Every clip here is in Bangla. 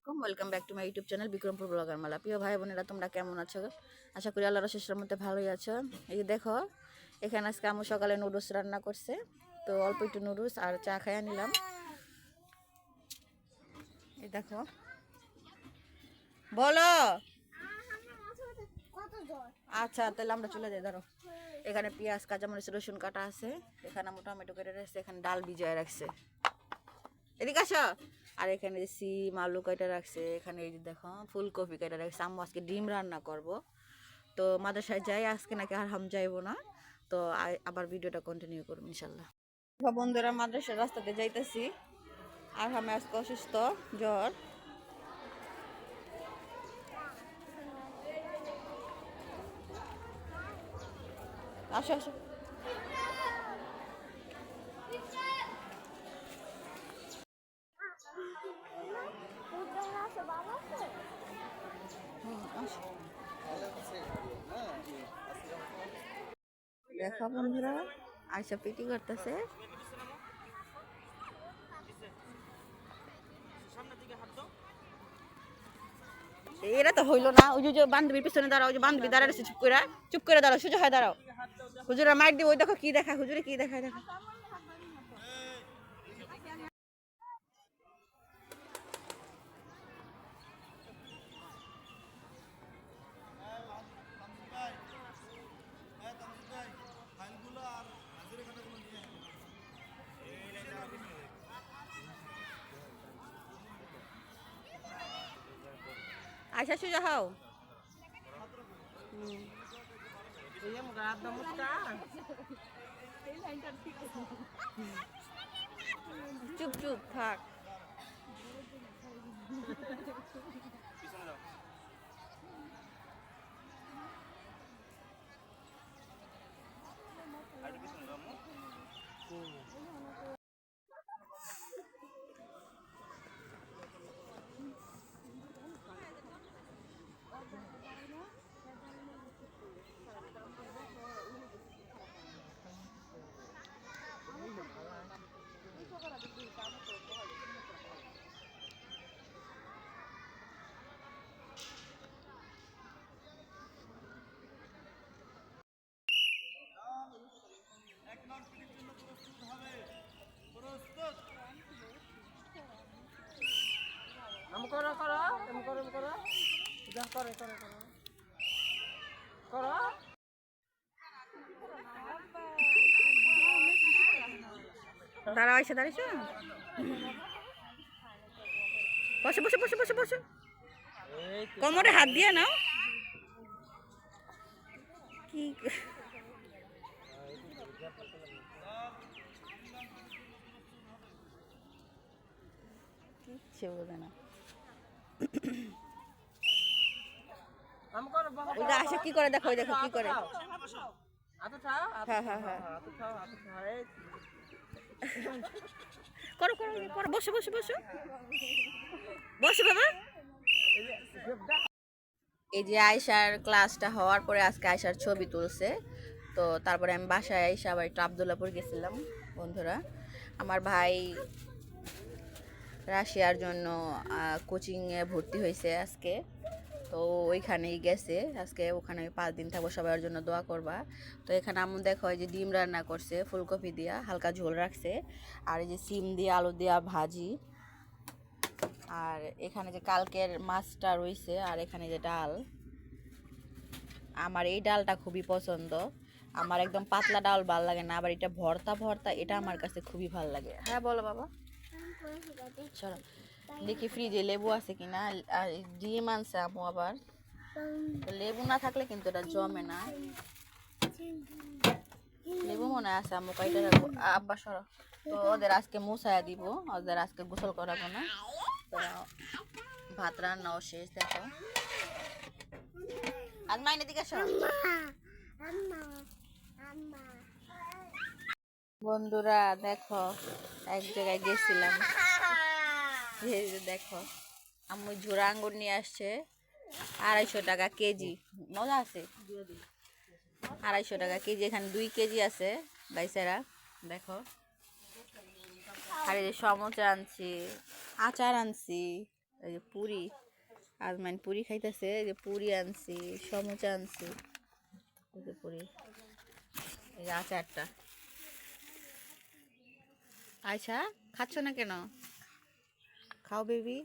আলাইকুম, welcome back to my YouTube channel Bikrampur blogger Mala. প্রিয় ভাই বোনেরা, তোমরা কেমন আছো? আশা করি আল্লাহর শেষের মধ্যে ভালোই আছো। এই যে দেখো, এখানে আজকে আম্মু সকালে নুডলস রান্না করছে, তো অল্প একটু নুডলস আর চা খাইয়া নিলাম। এই দেখো, বলো। আচ্ছা, তাহলে আমরা চলে যাই। ধরো, এখানে পেঁয়াজ, কাঁচামরিচ, রসুন কাটা আছে, এখানে আম্মু টমেটো কেটে রাখছে, এখানে ডাল ভিজায় রাখছে। এদিকে আসো। আর এখানে যে সিম আলু কেটে রাখছে, এখানে এই যে দেখো ফুলকপি কেটে রাখছে। আম্মু আজকে ডিম রান্না করব, তো মাদ্রাসায় যাই আজকে, নাকি আর হাম যাইবো না। তো আবার ভিডিওটা কন্টিনিউ করবো ইনশাল্লাহ। বন্ধুরা, মাদ্রাসার রাস্তাতে যাইতেছি, আর আমি আজকে অসুস্থ, জ্বর। আসো আসো। দেখো বন্ধুরা, আয়সা পিটি করতেছে। এরা তো হইলো না। ওই যে বান্ধবীর পিছনে দাঁড়াও, ওই যে বান্ধবী দাঁড়াচ্ছে চুপ করে দাঁড়াও, সোজা হয় দাঁড়াও। হুজুরা মাইর দিব। ওই দেখো কি দেখায়, হুজুরে কি দেখায় দেখো। আয়সা সোজা হও। চুপ চুপ থাক। করো করো করো করো করো করো করো। দাঁড়াও, এসে দাঁড়িয়েছো। বসে বসে বসে বসে বসে, কোমরে হাত দিয়ে নাও। কি কিচ্ছু বোঝে না। ওইটা আসে কি করে দেখো, ওই দেখো কি করে। হ্যাঁ হ্যাঁ হ্যাঁ, করো করো করো, বসো বসো বসো বসো বাবা। এই যে আয়সার ক্লাসটা হওয়ার পরে আজকে আয়সার ছবি তুলছে, তো তারপরে আমি বাসায় আইসা আবার একটু আবদুল্লাপুর গেছিলাম। বন্ধুরা, আমার ভাই রাশিয়ার জন্য কোচিংয়ে ভর্তি হয়েছে আজকে, তো ওইখানেই গেছে আজকে। ওখানে 5 দিন থাকবো, সবার জন্য দোয়া করবা। তো এখানে আমি দেখো এই যে ডিম রান্না করছে, ফুলকপি দিয়া হালকা ঝোল রাখছে, আর এই যে সিম দিয়ে আলু দিয়া ভাজি, আর এখানে যে কালকের মাছটা রয়েছে, আর এখানে যে ডাল। আমার এই ডালটা খুবই পছন্দ। আমার একদম পাতলা ডাল ভাল লাগে না, আবার এটা ভর্তা ভর্তা, এটা আমার কাছে খুবই ভাল লাগে। হ্যাঁ বলো বাবা। চলো দেখি ফ্রিজে লেবু আছে কিনা। আর ডিম আনছে আমু আবার, লেবু না থাকলে কিন্তু এটা জমে না। লেবু মনে আছে আম্মু কাইটা রাখবো। আব্বা সরো। তো ওদের আজকে মুছায়া দিব, ওদের আজকে গোসল করাবো না। তো ভাত রান্নাও শেষ। দেখো আজ মাইনে দিকে আসো। বন্ধুরা দেখো, এক জায়গায় গেছিলাম, দেখো আম্মু ঝোড়া আঙ্গুর নিয়ে আসছে, 250 টাকা কেজি। মজা আছে, 250 টাকা কেজি। এখানে 2 কেজি আছে গাইছেরা, দেখো। আর এই যে সমোসা আনছি, আচার আনছি, এই যে পুরি, আজমাইন পুরি খাইতেছে। এই যে পুরি আনছি, সমুচা আনছি, এই যে পুরি, এই যে আচারটা। আচ্ছা, খাচ্ছ না কেন? খাও বেবি।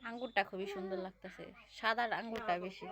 আঙ্গুরটা খুবই সুন্দর লাগতেছে, সাদা আঙ্গুরটা বেশি।